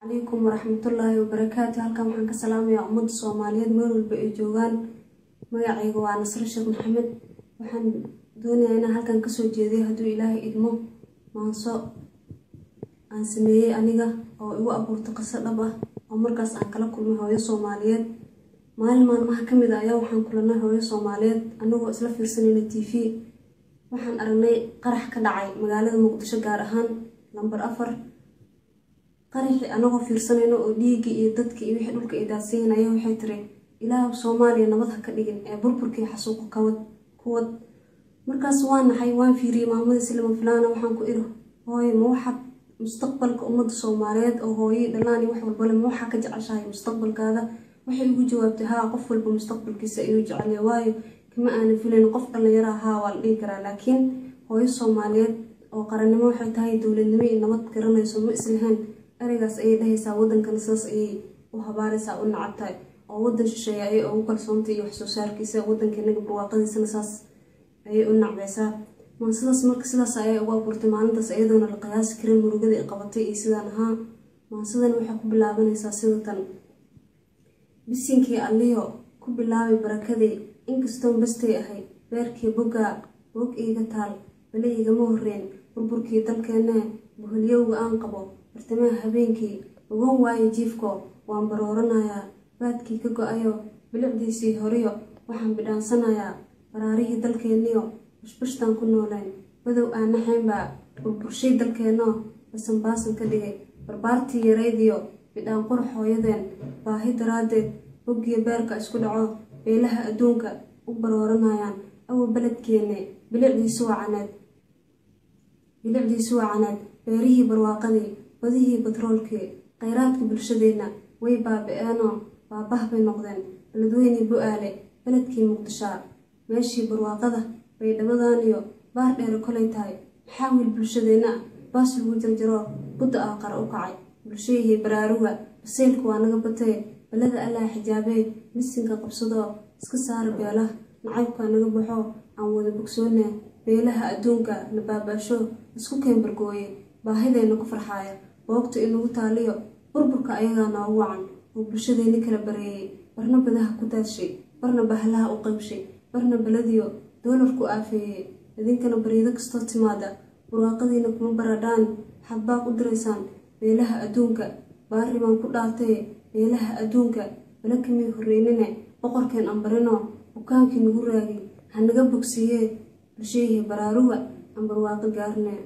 عليكم ورحمة الله وبركاته. هلكم waxaan ka salaamayaa ummadda Soomaaliyeed meel walba ay joogaan. magacaygu waa Nasr Sheekh Maxamed. waxaan doonayaa inaan halkan ka soo jeediyo hadduu Ilaahay idmo maanso aan sameeyay aniga oo igu abuurtay qiso dhab ah oo markaas aan kala kulmay hooyo Soomaaliyeed. maalmaha kamid ah ayaa waxaan kulanay hooyo Soomaaliyeed anagoo isla fiirsanayna TV. waxaan aragnay qarax ka dhacay magaalada Muqdisho gaar ahaan lambar 4. qaraxi anagoo fiirsanayno oo dhiigi iyo dadka iyo wixii dhulka ay daadsanayeen waxay tiri Ilaahay Soomaaliya nabad ha ka dhigin ee burburkii xasuuqa kuwad. markaas waan naxay waan fiiriyay maamada Silma Filaana waxaan ku iri hooyo ma waxaad mustaqbalka ummadda Soomaaliyeed oo hooyo dhalaan wax walba leh ma waxa ka jeceshahay mustaqbalkaada. waxay ugu jawaabtay haa qof walba mustaqbalkiisa ayuu jecel yahay waayo kama aan filayn qof dhalinyaro ah waa la dhigi karaa laakiin hooyo Soomaaliyeed oo qarannimo waxay tahay dawladnimo iyo nabad garanayso ma islahayn arigaas ay dhahaysaa wadankan saas ay u habaaraysaa u nacabtay oo wadan shisheeye ay ugu kalsoontay wax soo saarkiisa wadankeena barwaaqadiisana saas ay u nacbaysaa. maansidaas marka sidaas ay ugu abuurtay maalintaas ayadoona la qiyaasi karin murugada ay qabatay iyo sidaan ahaa. maansidan waxay ku bilaabanaysaa sidatan bisinkii Alliyo ku bilaabay barakadii inkastoo bastay ahay beerkii bog iiga taal bale igama horreyn burburkii dalkeena buhuliyowga aan qabo bartamaha habeenkii ugu waayo jiifko waan barooranayaa baadkii ka go'ayo bilicdiisii horiyo waxaan bidhaansanayaa baraarihii dalkeeniyo bushbushtaan ku nooleen badow aan naxaynba burburshay dalkeeno basanbaasan ka dhigay barbaartii yaraydiyo bidhaan qurux hooyadeen baahi daraadeed boggiyo beerka isku dhaco beelaha adduunka u barooranayaan awa beledkeenne bilicdiisu wacaneed beerihii barwaaqadii badihii batroolkii khayraadka bulshadeena way baabi'eenoo baabah bay noqdeen beledweynii bu'aale beledkii Muqdisho meeshii barwaaqada bay dhabadan iyo baar dheer kolay tahay xaawil bulshadeena baas lagu jarjaro budda aqar u kacay bulshadii baraaruga baseelku waa naga batay balada Allah xijaabay misinka qabsado iska saar beelaha nacaybka naga baxo aan wada bogsoonaa beelaha adduunka na baabasho isku keen bargooye baahideena ku farxaaya waqti inuu taaliyo burburka ayaga noogu wacan oo bulshadeena kala bareeyay barna badaha ku daashay barna bahlaha u qaybshay barna baladiyo doolarku aafeeyay idinkana bariida kasto timaada burwaaqadiina kuma baradaan xabba u direysaan beelaha adduunka baari baan ku dhaartay beelaha adduunka balakami horreynina boqorkeen ambarino bukaankii nagu raagay hanaga bogsiye bulshadii baraaruga ambarwaaqo gaarnaa.